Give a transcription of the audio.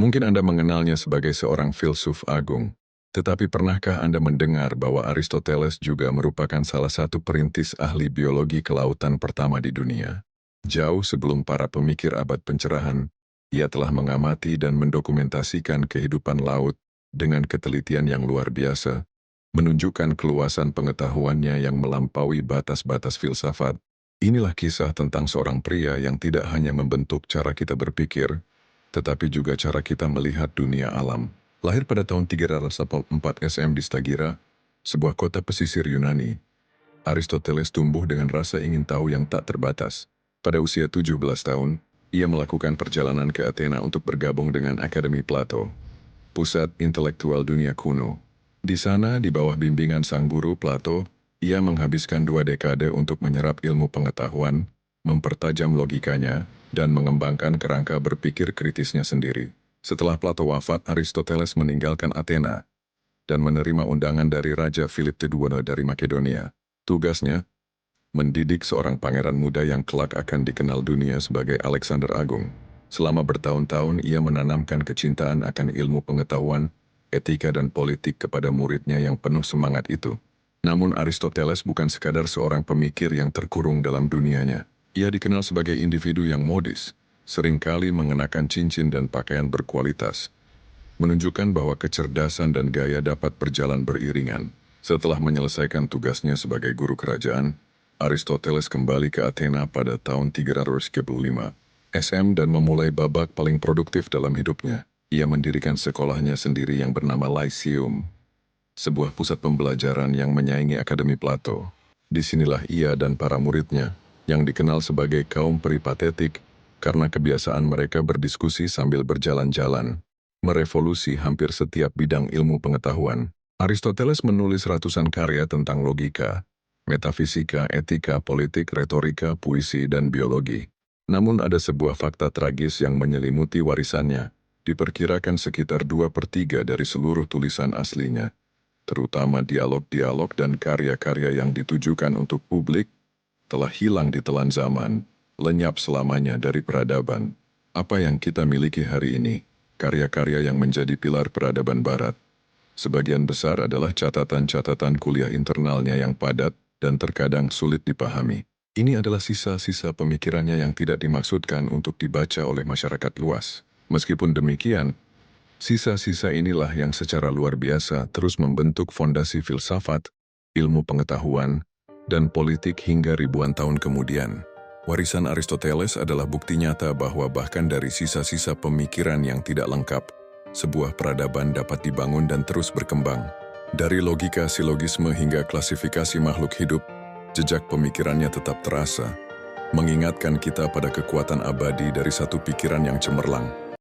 Mungkin Anda mengenalnya sebagai seorang filsuf agung. Tetapi pernahkah Anda mendengar bahwa Aristoteles juga merupakan salah satu perintis ahli biologi kelautan pertama di dunia? Jauh sebelum para pemikir abad pencerahan, ia telah mengamati dan mendokumentasikan kehidupan laut dengan ketelitian yang luar biasa, menunjukkan keluasan pengetahuannya yang melampaui batas-batas filsafat. Inilah kisah tentang seorang pria yang tidak hanya membentuk cara kita berpikir, tetapi juga cara kita melihat dunia alam. Lahir pada tahun 384 SM di Stagira, sebuah kota pesisir Yunani, Aristoteles tumbuh dengan rasa ingin tahu yang tak terbatas. Pada usia 17 tahun, ia melakukan perjalanan ke Athena untuk bergabung dengan Akademi Plato, pusat intelektual dunia kuno. Di sana, di bawah bimbingan sang guru Plato, ia menghabiskan 2 dekade untuk menyerap ilmu pengetahuan, mempertajam logikanya, dan mengembangkan kerangka berpikir kritisnya sendiri. Setelah Plato wafat, Aristoteles meninggalkan Athena dan menerima undangan dari Raja Philip II dari Makedonia. Tugasnya, mendidik seorang pangeran muda yang kelak akan dikenal dunia sebagai Alexander Agung. Selama bertahun-tahun ia menanamkan kecintaan akan ilmu pengetahuan, etika dan politik kepada muridnya yang penuh semangat itu. Namun Aristoteles bukan sekadar seorang pemikir yang terkurung dalam dunianya. Ia dikenal sebagai individu yang modis, seringkali mengenakan cincin dan pakaian berkualitas, menunjukkan bahwa kecerdasan dan gaya dapat berjalan beriringan. Setelah menyelesaikan tugasnya sebagai guru kerajaan, Aristoteles kembali ke Athena pada tahun 335 SM dan memulai babak paling produktif dalam hidupnya. Ia mendirikan sekolahnya sendiri yang bernama Lyceum, sebuah pusat pembelajaran yang menyaingi Akademi Plato. Disinilah ia dan para muridnya, yang dikenal sebagai kaum peripatetik, karena kebiasaan mereka berdiskusi sambil berjalan-jalan, merevolusi hampir setiap bidang ilmu pengetahuan. Aristoteles menulis ratusan karya tentang logika, metafisika, etika, politik, retorika, puisi, dan biologi. Namun ada sebuah fakta tragis yang menyelimuti warisannya. Diperkirakan sekitar 2/3 dari seluruh tulisan aslinya, terutama dialog-dialog dan karya-karya yang ditujukan untuk publik, telah hilang di telan zaman, lenyap selamanya dari peradaban. Apa yang kita miliki hari ini, karya-karya yang menjadi pilar peradaban barat, sebagian besar adalah catatan-catatan kuliah internalnya yang padat dan terkadang sulit dipahami. Ini adalah sisa-sisa pemikirannya yang tidak dimaksudkan untuk dibaca oleh masyarakat luas. Meskipun demikian, sisa-sisa inilah yang secara luar biasa terus membentuk fondasi filsafat, ilmu pengetahuan, dan politik hingga ribuan tahun kemudian. Warisan Aristoteles adalah bukti nyata bahwa bahkan dari sisa-sisa pemikiran yang tidak lengkap, sebuah peradaban dapat dibangun dan terus berkembang. Dari logika silogisme hingga klasifikasi makhluk hidup, jejak pemikirannya tetap terasa, mengingatkan kita pada kekuatan abadi dari satu pikiran yang cemerlang.